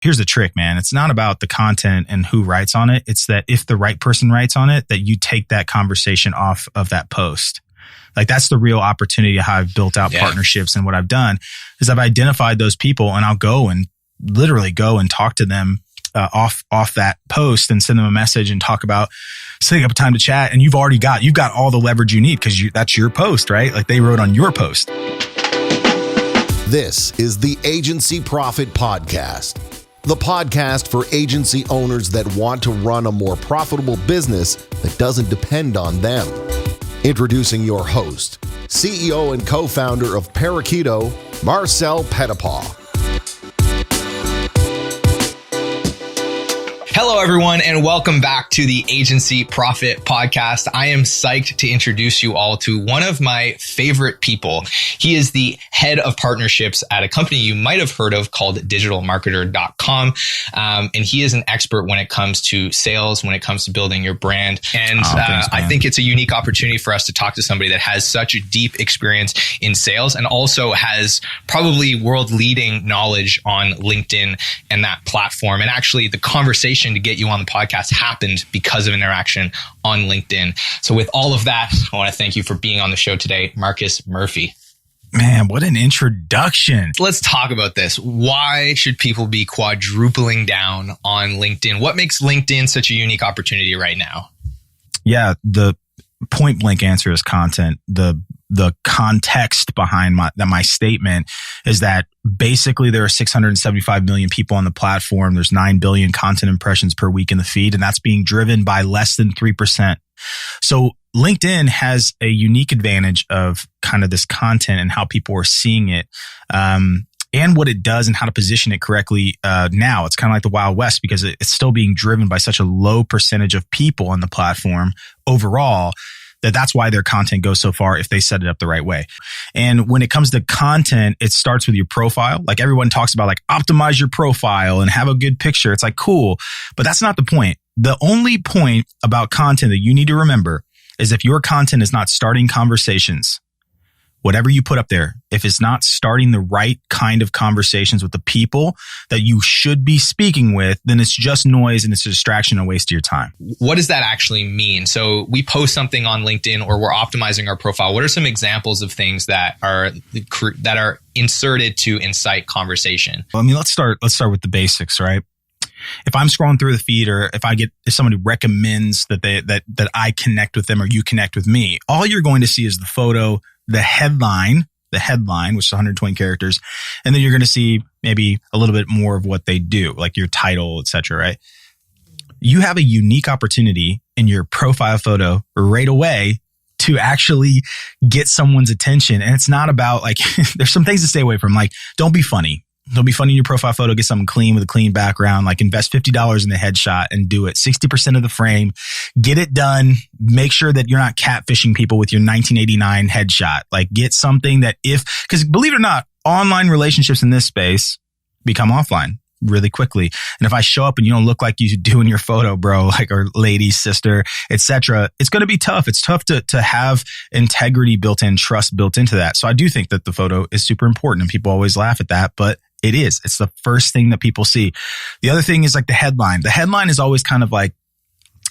here's the trick, man. It's not about the content and who writes on it. It's that if the right person writes on it, that you take that conversation off of that post. Like that's the real opportunity of how I've built out partnerships. And what I've done is I've identified those people and I'll go and literally go and talk to them off that post and send them a message and talk about setting up a time to chat. And you've got all the leverage you need because that's your post, right? Like they wrote on your post. This is the Agency Profit Podcast, the podcast for agency owners that want to run a more profitable business that doesn't depend on them. Introducing your host, CEO and co-founder of Parakeeto, Marcel Pettipaw. Hello, everyone, and welcome back to the Agency Profit Podcast. I am psyched to introduce you all to one of my favorite people. He is the head of partnerships at a company you might have heard of called digitalmarketer.com. And he is an expert when it comes to sales, when it comes to building your brand. And thanks, I think it's a unique opportunity for us to talk to somebody that has such a deep experience in sales and also has probably world-leading knowledge on LinkedIn and that platform. And actually, the conversation to get you on the podcast happened because of interaction on LinkedIn. So with all of that, I want to thank you for being on the show today, Marcus Murphy. Man, what an introduction. Let's talk about this. Why should people be quadrupling down on LinkedIn? What makes LinkedIn such a unique opportunity right now? Yeah, the point blank answer is content. The context behind my statement is that basically there are 675 million people on the platform. There's 9 billion content impressions per week in the feed, and that's being driven by less than 3%. So LinkedIn has a unique advantage of kind of this content and how people are seeing it, and what it does and how to position it correctly. Now it's kind of like the Wild West because it's still being driven by such a low percentage of people on the platform overall. That's why their content goes so far if they set it up the right way. And when it comes to content, it starts with your profile. Like everyone talks about like optimize your profile and have a good picture. It's like cool, but that's not the point. The only point about content that you need to remember is if your content is not starting conversations, whatever you put up there, if it's not starting the right kind of conversations with the people that you should be speaking with, then it's just noise and it's a distraction and a waste of your time. What does that actually mean? So we post something on LinkedIn or we're optimizing our profile. What are some examples of things that are inserted to incite conversation? Well, I mean, let's start with the basics, right? If I'm scrolling through the feed or if somebody recommends that I connect with them or you connect with me, all you're going to see is the photo, the headline, which is 120 characters. And then you're going to see maybe a little bit more of what they do, like your title, et cetera, right? You have a unique opportunity in your profile photo right away to actually get someone's attention. And it's not about like, there's some things to stay away from. Like, don't be funny. Don't be funny in your profile photo. Get something clean with a clean background. Like invest $50 in the headshot and do it. 60% of the frame. Get it done. Make sure that you're not catfishing people with your 1989 headshot. Like get something that because believe it or not, online relationships in this space become offline really quickly. And if I show up and you don't look like you do in your photo, bro, like our lady, sister, etc., it's going to be tough. It's tough to have integrity built in, trust built into that. So I do think that the photo is super important and people always laugh at that, but it is. It's the first thing that people see. The other thing is like the headline. The headline is always kind of like,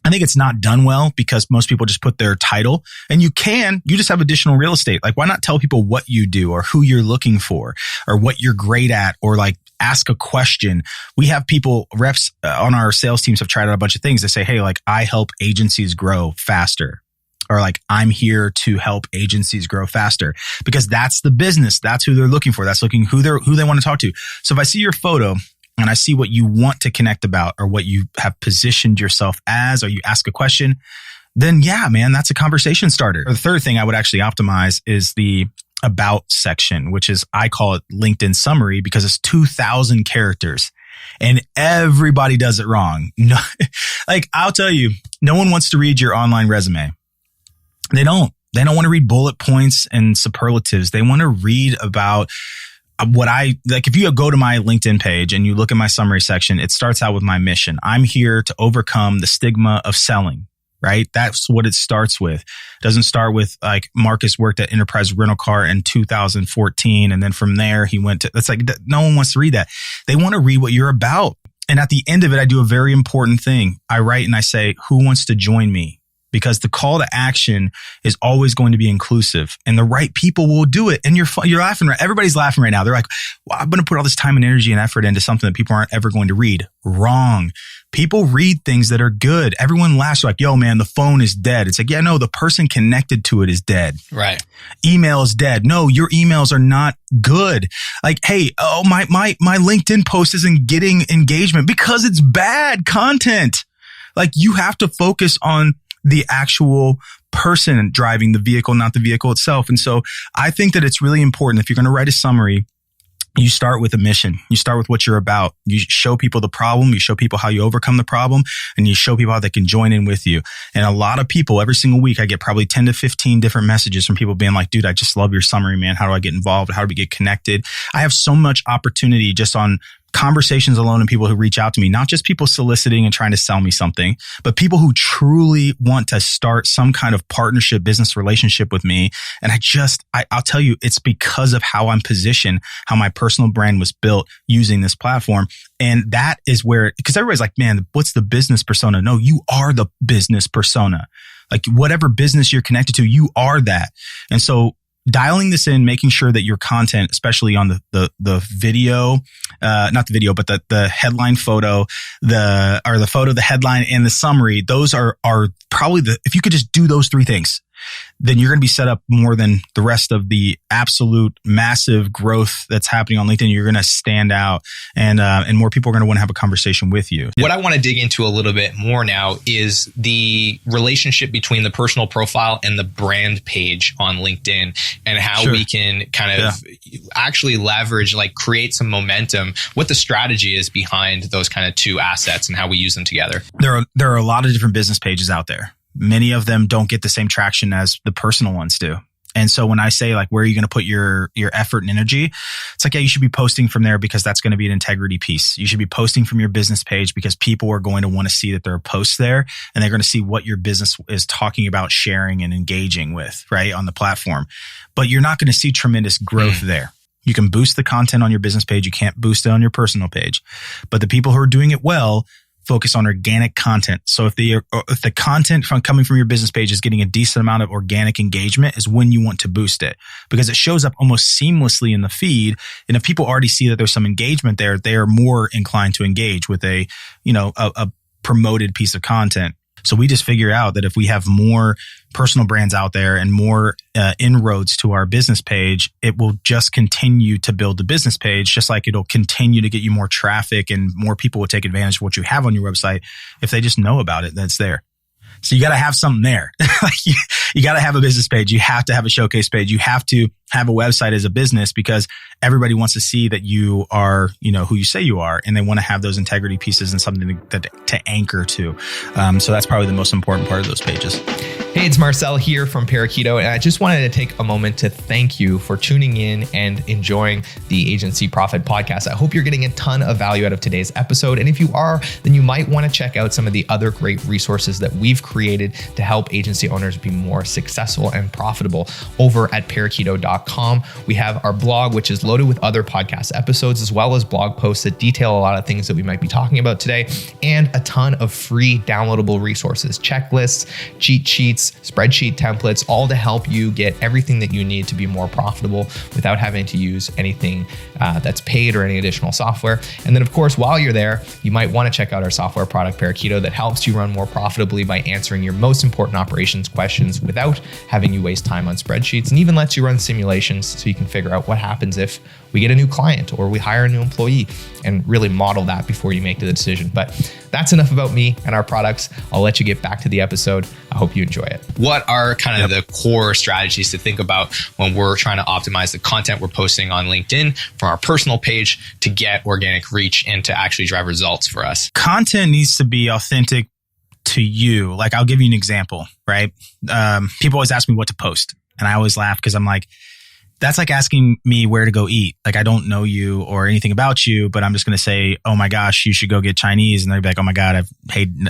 I think it's not done well because most people just put their title and you just have additional real estate. Like why not tell people what you do or who you're looking for or what you're great at or like ask a question. We have reps on our sales teams have tried out a bunch of things. They say, hey, like I help agencies grow faster. Or like, I'm here to help agencies grow faster because that's the business. That's who they're looking for. That's who they want to talk to. So if I see your photo and I see what you want to connect about or what you have positioned yourself as, or you ask a question, then yeah, man, that's a conversation starter. Or the third thing I would actually optimize is the about section, which is, I call it LinkedIn summary because it's 2,000 characters and everybody does it wrong. No, like I'll tell you, no one wants to read your online resume. They don't want to read bullet points and superlatives. They want to read about if you go to my LinkedIn page and you look at my summary section, it starts out with my mission. I'm here to overcome the stigma of selling. right? That's what it starts with. It doesn't start with like Marcus worked at Enterprise Rental Car in 2014. And then from there he went to, that's like, no one wants to read that. They want to read what you're about. And at the end of it, I do a very important thing. I write and I say, who wants to join me? Because the call to action is always going to be inclusive and the right people will do it. And you're laughing, right? Everybody's laughing right now. They're like, well, I'm going to put all this time and energy and effort into something that people aren't ever going to read. Wrong. People read things that are good. Everyone laughs like, yo, man, the phone is dead. It's like, yeah, no, the person connected to it is dead. Right. Email is dead. No, your emails are not good. Like, hey, oh, my LinkedIn post isn't getting engagement because it's bad content. Like you have to focus on the actual person driving the vehicle, not the vehicle itself. And so I think that it's really important if you're going to write a summary, you start with a mission. You start with what you're about. You show people the problem. You show people how you overcome the problem and you show people how they can join in with you. And a lot of people every single week, I get probably 10 to 15 different messages from people being like, dude, I just love your summary, man. How do I get involved? How do we get connected? I have so much opportunity just on conversations alone and people who reach out to me, not just people soliciting and trying to sell me something, but people who truly want to start some kind of partnership, business relationship with me. And I'll tell you, it's because of how I'm positioned, how my personal brand was built using this platform. And that is where, because everybody's like, man, what's the business persona? No, you are the business persona. Like whatever business you're connected to, you are that. And so dialing this in, making sure that your content, especially on the video, not the video, but the headline photo, the photo, the headline and the summary, those are probably if you could just do those three things, then you're going to be set up more than the rest of the absolute massive growth that's happening on LinkedIn. You're going to stand out and more people are going to want to have a conversation with you. What I want to dig into a little bit more now is the relationship between the personal profile and the brand page on LinkedIn and how we can kind of actually leverage, like create some momentum, what the strategy is behind those kind of two assets and how we use them together. There are a lot of different business pages out there. Many of them don't get the same traction as the personal ones do. And so when I say like, where are you going to put your effort and energy? It's like, yeah, you should be posting from there because that's going to be an integrity piece. You should be posting from your business page because people are going to want to see that there are posts there and they're going to see what your business is talking about, sharing and engaging with, right, on the platform. But you're not going to see tremendous growth there. You can boost the content on your business page. You can't boost it on your personal page. But the people who are doing it well focus on organic content. So if the content coming from your business page is getting a decent amount of organic engagement is when you want to boost it because it shows up almost seamlessly in the feed. And if people already see that there's some engagement there, they are more inclined to engage with a promoted piece of content. So we just figure out that if we have more personal brands out there and more inroads to our business page, it will just continue to build the business page, just like it'll continue to get you more traffic and more people will take advantage of what you have on your website if they just know about it, that's there. So you got to have something there. You got to have a business page. You have to have a showcase page. You have to have a website as a business because everybody wants to see that you are, who you say you are, and they want to have those integrity pieces and something to anchor to. So that's probably the most important part of those pages. Hey, it's Marcel here from Parakeeto, and I just wanted to take a moment to thank you for tuning in and enjoying the Agency Profit Podcast. I hope you're getting a ton of value out of today's episode, and if you are, then you might want to check out some of the other great resources that we've created to help agency owners be more successful and profitable over at parakeeto.com. We have our blog, which is loaded with other podcast episodes, as well as blog posts that detail a lot of things that we might be talking about today, and a ton of free downloadable resources, checklists, cheat sheets, spreadsheet templates, all to help you get everything that you need to be more profitable without having to use anything that's paid or any additional software. And then of course, while you're there, you might want to check out our software product, Parakeeto, that helps you run more profitably by answering your most important operations questions without having you waste time on spreadsheets, and even lets you run simulations so you can figure out what happens if we get a new client or we hire a new employee, and really model that before you make the decision. But that's enough about me and our products. I'll let you get back to the episode. I hope you enjoy it. What are kind of the core strategies to think about when we're trying to optimize the content we're posting on LinkedIn from our personal page to get organic reach and to actually drive results for us? Content needs to be authentic to you. Like, I'll give you an example, right? People always ask me what to post, and I always laugh because I'm like, That's like asking me where to go eat. Like, I don't know you or anything about you, but I'm just going to say, oh my gosh, you should go get Chinese. And they'd be like, oh my God,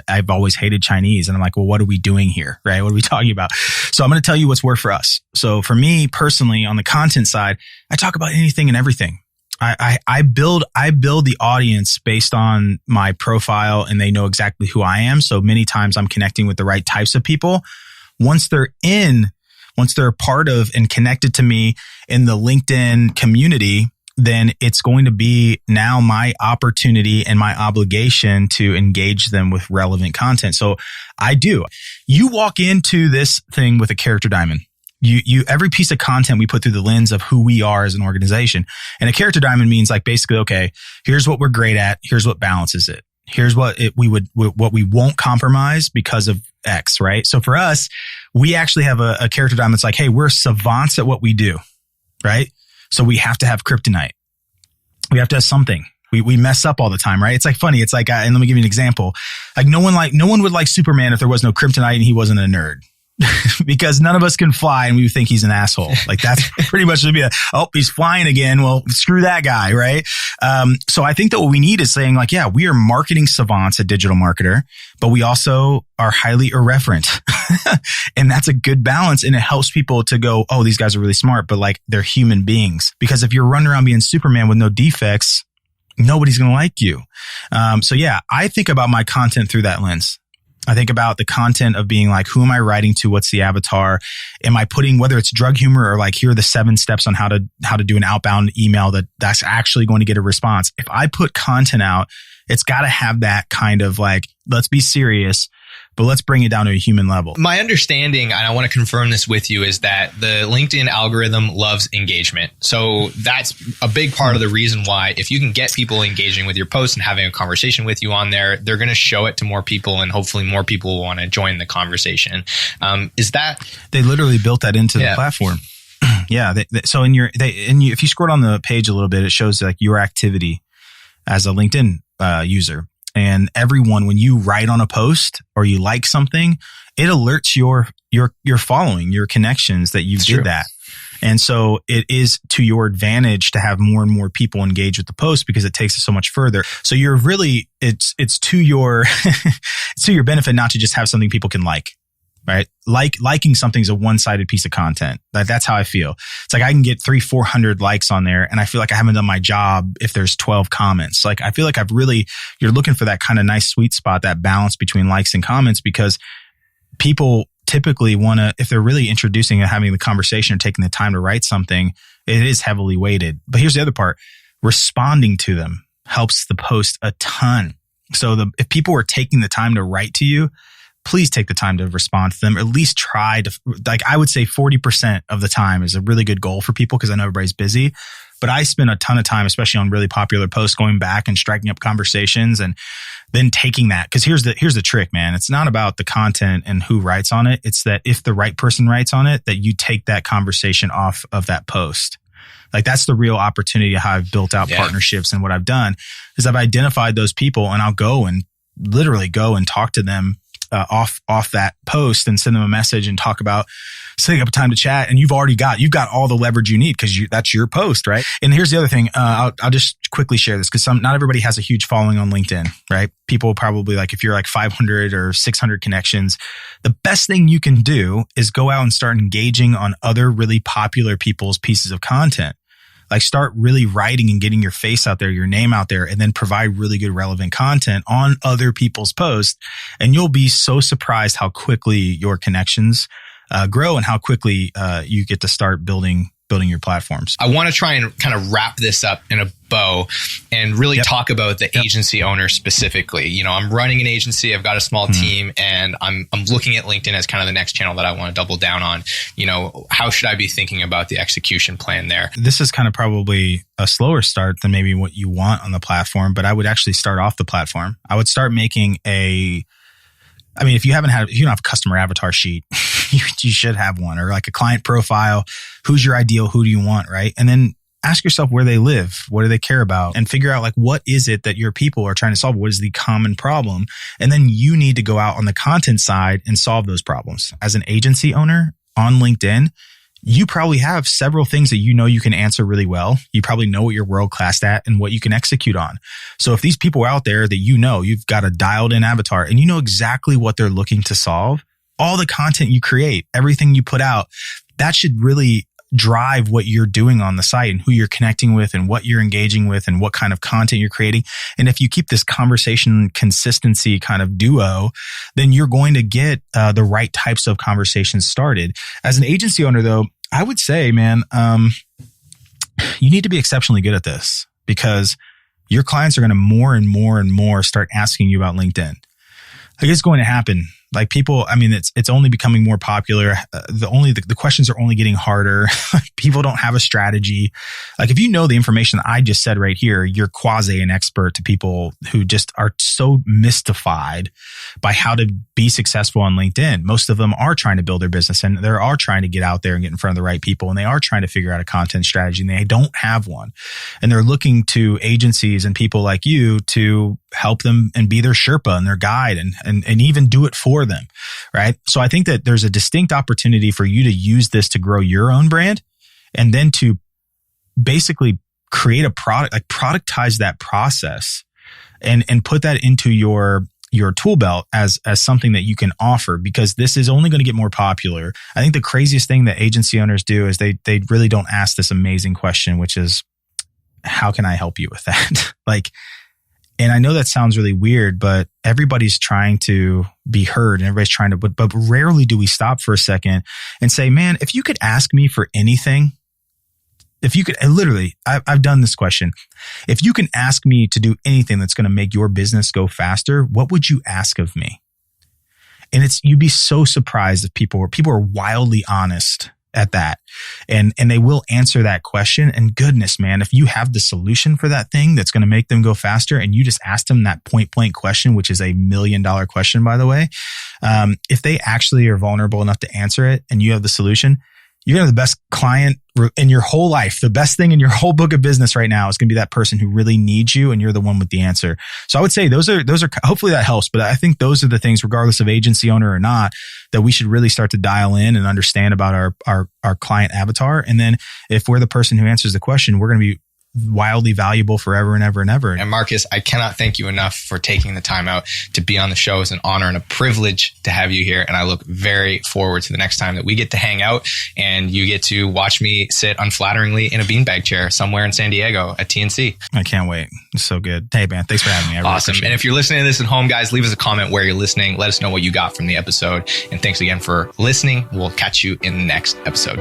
I've always hated Chinese. And I'm like, well, what are we doing here? Right? What are we talking about? So I'm going to tell you what's worked for us. So for me personally, on the content side, I talk about anything and everything. I build the audience based on my profile, and they know exactly who I am. So many times I'm connecting with the right types of people. Once they're a part of and connected to me in the LinkedIn community, then it's going to be now my opportunity and my obligation to engage them with relevant content. So I do. You walk into this thing with a character diamond. Every piece of content we put through the lens of who we are as an organization. And a character diamond means like basically, okay, here's what we're great at. Here's what balances it. Here's what we won't compromise because of X, right? So for us, we actually have a character diamond that's like, hey, we're savants at what we do, right? So we have to have kryptonite. We have to have something. We mess up all the time, right? It's like funny. It's like, and let me give you an example. Like no one would like Superman if there was no kryptonite and he wasn't a nerd. Because none of us can fly and we think he's an asshole. Like that's pretty much to be he's flying again. Well, screw that guy, right? So I think that what we need is saying like, yeah, we are marketing savants at Digital Marketer, but we also are highly irreverent. And that's a good balance. And it helps people to go, oh, these guys are really smart, but like they're human beings. Because if you're running around being Superman with no defects, nobody's going to like you. So yeah, I think about my content through that lens. I think about the content of being like, who am I writing to? What's the avatar? Am I putting, whether it's drug humor or like, here are the 7 steps on how to do an outbound email that's actually going to get a response. If I put content out, it's got to have that kind of like, let's be serious, but let's bring it down to a human level. My understanding, and I want to confirm this with you, is that the LinkedIn algorithm loves engagement. So that's a big part of the reason why, if you can get people engaging with your posts and having a conversation with you on there, they're going to show it to more people, and hopefully more people will want to join the conversation. Is that... They literally built that into the platform. Yeah. So if you scroll down the page a little bit, it shows like your activity as a LinkedIn user. And everyone, when you write on a post or you like something, it alerts your following, your connections that you did that. And so it is to your advantage to have more and more people engage with the post because it takes it so much further. So you're really, it's to your, it's to your benefit not to just have something people can like. Right? Liking something is a one-sided piece of content. That's how I feel. It's like I can get 300-400 likes on there and I feel like I haven't done my job if there's 12 comments. Like I feel like you're looking for that kind of nice sweet spot, that balance between likes and comments, because people typically want to, if they're really introducing and having the conversation or taking the time to write something, it is heavily weighted. But here's the other part. Responding to them helps the post a ton. So if people are taking the time to write to you, please take the time to respond to them. At least try to, like I would say 40% of the time is a really good goal for people because I know everybody's busy. But I spend a ton of time, especially on really popular posts, going back and striking up conversations and then taking that. Because here's the trick, man. It's not about the content and who writes on it. It's that if the right person writes on it, that you take that conversation off of that post. Like that's the real opportunity of how I've built out partnerships. And what I've done is I've identified those people and I'll go and literally go and talk to them off that post and send them a message and talk about setting up a time to chat. And you've got all the leverage you need because that's your post, right? And here's the other thing. I'll just quickly share this because not everybody has a huge following on LinkedIn, right? People probably like, if you're like 500 or 600 connections, the best thing you can do is go out and start engaging on other really popular people's pieces of content. Like start really writing and getting your face out there, your name out there, and then provide really good relevant content on other people's posts. And you'll be so surprised how quickly your connections grow and how quickly you get to start building your platforms. I want to try and kind of wrap this up in a bow and really talk about the agency owner specifically. You know, I'm running an agency. I've got a small team and I'm looking at LinkedIn as kind of the next channel that I want to double down on. You know, how should I be thinking about the execution plan there? This is kind of probably a slower start than maybe what you want on the platform, but I would actually start off the platform. I would start making if you don't have a customer avatar sheet, you should have one, or like a client profile. Who's your ideal? Who do you want? Right. And then ask yourself where they live. What do they care about? And figure out like, what is it that your people are trying to solve? What is the common problem? And then you need to go out on the content side and solve those problems. As an agency owner on LinkedIn, you probably have several things that you know you can answer really well. You probably know what you're world class at and what you can execute on. So if these people are out there that you know, you've got a dialed in avatar and you know exactly what they're looking to solve, all the content you create, everything you put out, that should really drive what you're doing on the site and who you're connecting with and what you're engaging with and what kind of content you're creating. And if you keep this conversation consistency kind of duo, then you're going to get the right types of conversations started. As an agency owner, though, I would say, man, you need to be exceptionally good at this because your clients are going to more and more and more start asking you about LinkedIn. Like it's going to happen. Like people, I mean, it's only becoming more popular. The questions are only getting harder. People don't have a strategy. Like if you know the information that I just said right here, you're quasi an expert to people who just are so mystified by how to be successful on LinkedIn. Most of them are trying to build their business and they are trying to get out there and get in front of the right people. And they are trying to figure out a content strategy and they don't have one. And they're looking to agencies and people like you to help them and be their Sherpa and their guide and even do it for them. Right. So I think that there's a distinct opportunity for you to use this to grow your own brand and then to basically create a product, like productize that process and put that into your tool belt as something that you can offer because this is only going to get more popular. I think the craziest thing that agency owners do is they really don't ask this amazing question, which is, how can I help you with that? And I know that sounds really weird, but everybody's trying to be heard and everybody's trying to, but rarely do we stop for a second and say, man, if you could ask me for anything, if you could, literally, I've done this question. If you can ask me to do anything that's going to make your business go faster, what would you ask of me? And you'd be so surprised if people are wildly honest at that. And they will answer that question. And goodness, man, if you have the solution for that thing that's going to make them go faster and you just ask them that point blank question, which is $1 million question, by the way, if they actually are vulnerable enough to answer it and you have the solution, you're going to have the best client in your whole life. The best thing in your whole book of business right now is going to be that person who really needs you and you're the one with the answer. So I would say those are hopefully that helps, but I think those are the things, regardless of agency owner or not, that we should really start to dial in and understand about our client avatar. And then if we're the person who answers the question, we're going to be wildly valuable forever and ever and ever. And Marcus, I cannot thank you enough for taking the time out to be on the show. It's an honor and a privilege to have you here. And I look very forward to the next time that we get to hang out and you get to watch me sit unflatteringly in a beanbag chair somewhere in San Diego at TNC. I can't wait. It's so good. Hey, man, thanks for having me. I really awesome. And if you're listening to this at home, guys, leave us a comment where you're listening. Let us know what you got from the episode. And thanks again for listening. We'll catch you in the next episode.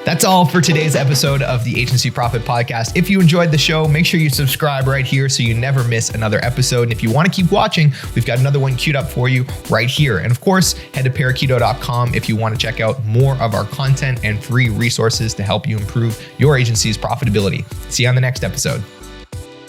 That's all for today's episode of the Agency Profit Podcast. If you enjoyed the show, make sure you subscribe right here so you never miss another episode. And if you want to keep watching, we've got another one queued up for you right here. And of course, head to parakeeto.com if you want to check out more of our content and free resources to help you improve your agency's profitability. See you on the next episode.